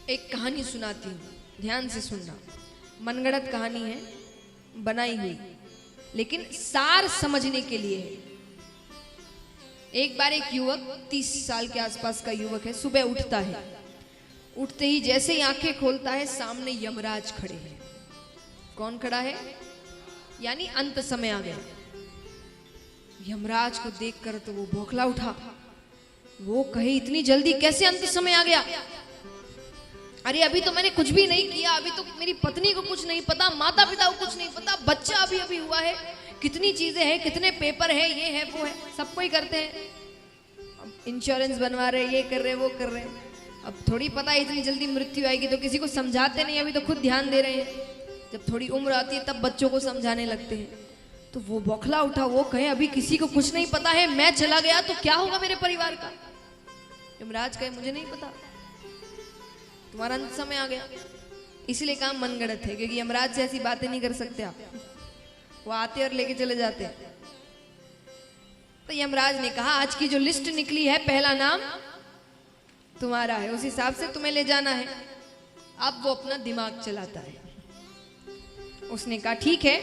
एक कहानी सुनाती हूँ, ध्यान से सुनना। मनगढ़ंत कहानी है, बनाई हुई, लेकिन सार समझने के लिए है। एक बार एक युवक, 30 साल के आसपास का युवक है, सुबह उठता है। उठते ही जैसे ही आंखें खोलता है, सामने यमराज खड़े हैं। कौन खड़ा है? यानी अंत समय आ गया। यमराज को देखकर तो वो बौखला उठा। वो कहे, इतनी जल्दी कैसे अंत समय आ गया? अरे अभी तो मैंने कुछ भी नहीं किया, अभी तो मेरी पत्नी को कुछ नहीं पता, माता पिता को कुछ नहीं पता, बच्चा अभी अभी हुआ है, कितनी चीजें हैं, कितने पेपर है, ये है वो है, सब कोई करते हैं। अब इंश्योरेंस बनवा रहे, ये कर रहे, वो कर रहे। अब थोड़ी पता है इतनी जल्दी मृत्यु आएगी, तो किसी को समझाते नहीं, अभी तो खुद ध्यान दे रहे हैं। जब थोड़ी उम्र आती है तब बच्चों को समझाने लगते हैं। तो वो बौखला उठा। वो कहे, अभी किसी को कुछ नहीं पता है, मैं चला गया तो क्या होगा मेरे परिवार का? यमराज कहे, मुझे नहीं पता, तुम्हारा अंत समय आ गया। इसलिए काम मनगढ़ंत है, क्योंकि यमराज से ऐसी बातें नहीं कर सकते आप। वो आते और लेके चले जाते। तो यमराज ने कहा, आज की जो लिस्ट निकली है, पहला नाम तुम्हारा है, उस हिसाब से तुम्हें ले जाना है। अब वो अपना दिमाग चलाता है। उसने कहा, ठीक है,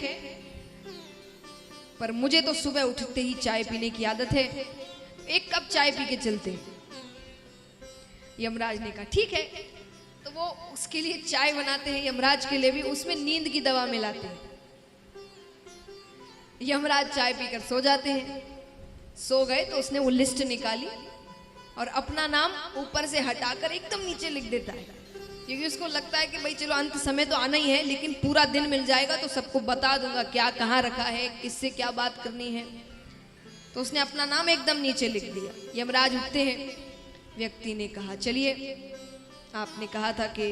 पर मुझे तो सुबह उठते ही चाय पीने की आदत है, एक कप चाय पी के चलते हैं। यमराज ने कहा, ठीक है। तो वो उसके लिए चाय बनाते हैं, यमराज के लिए भी। उसमें नींद की दवा मिलाते हैं। यमराज चाय पीकर सो जाते हैं। सो गए तो उसने वो लिस्ट निकाली और अपना नाम ऊपर से हटाकर एकदम नीचे लिख देता है, क्योंकि उसको लगता है कि भाई चलो अंत समय तो आना ही है, लेकिन पूरा दिन मिल जाएगा तो सबको बता दूंगा क्या कहाँ रखा है, किससे क्या बात करनी है। तो उसने अपना नाम एकदम नीचे लिख दिया। यमराज उठते हैं। व्यक्ति ने कहा, चलिए, आपने कहा था कि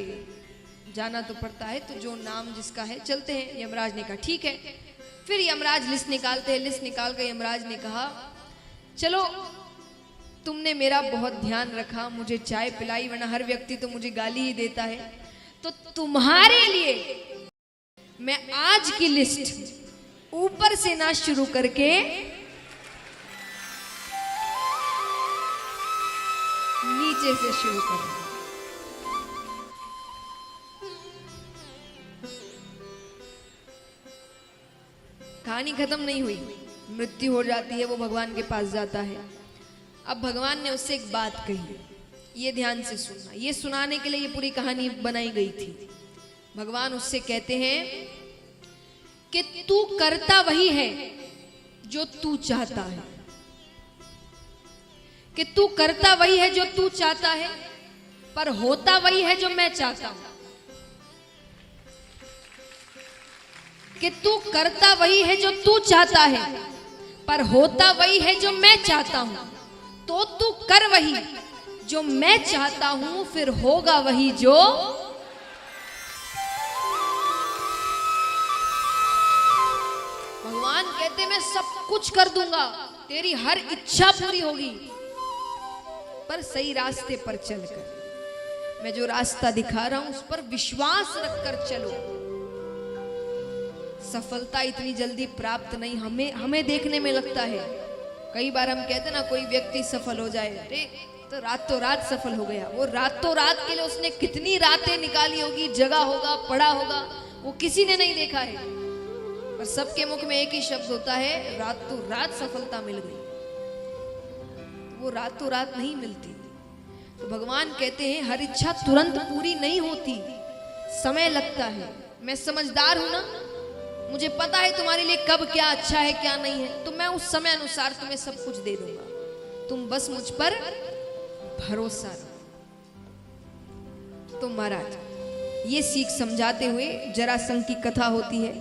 जाना तो पड़ता है, तो जो नाम जिसका है चलते हैं। यमराज ने कहा, ठीक है। फिर यमराज लिस्ट निकालते हैं। लिस्ट निकाल कर यमराज ने कहा, चलो, तुमने मेरा बहुत ध्यान रखा, मुझे चाय पिलाई, वरना हर व्यक्ति तो मुझे गाली ही देता है, तो तुम्हारे लिए मैं आज की लिस्ट ऊपर से ना शुरू करके नीचे से शुरू करूंगा। कहानी खत्म नहीं हुई। मृत्यु हो जाती है, वो भगवान के पास जाता है। अब भगवान ने उससे एक बात कही, ये ध्यान से सुनना। ये सुनाने के लिए ये पूरी कहानी बनाई गई थी। भगवान उससे कहते हैं कि तू करता वही है जो तू चाहता है, कि तू करता वही है जो तू चाहता है, पर होता वही है जो मैं चाहता हूं। कि तू करता वही है जो तू चाहता है, पर होता वही है जो मैं चाहता हूं। तो तू कर वही जो मैं चाहता हूं, फिर होगा वही जो। भगवान कहते, मैं सब कुछ कर दूंगा, तेरी हर इच्छा पूरी होगी, पर सही रास्ते पर चलकर। मैं जो रास्ता दिखा रहा हूं उस पर विश्वास रखकर चलो। सफलता इतनी जल्दी प्राप्त नहीं, हमें देखने में लगता है। कई बार हम कहते ना, कोई व्यक्ति सफल हो जाए, अरे तो रातों रात सफल हो गया। वो रातों रात के लिए उसने कितनी रातें निकाली होगी, जगा होगा, पढ़ा होगा, वो किसी ने नहीं देखा है। पर सबके मुख में एक ही शब्द होता है, रातों रात सफलता मिल गई। वो रातों रात नहीं मिलती। तो भगवान कहते हैं, हर इच्छा तुरंत पूरी नहीं होती, समय लगता है। मैं समझदार हूं ना, मुझे पता है तुम्हारे लिए कब क्या अच्छा है क्या नहीं है, तो मैं उस समय अनुसार तुम्हें सब कुछ दे दूंगा। तुम बस मुझ पर भरोसा रखो। तो महाराज, ये सीख समझाते हुए जरासंध की कथा होती है।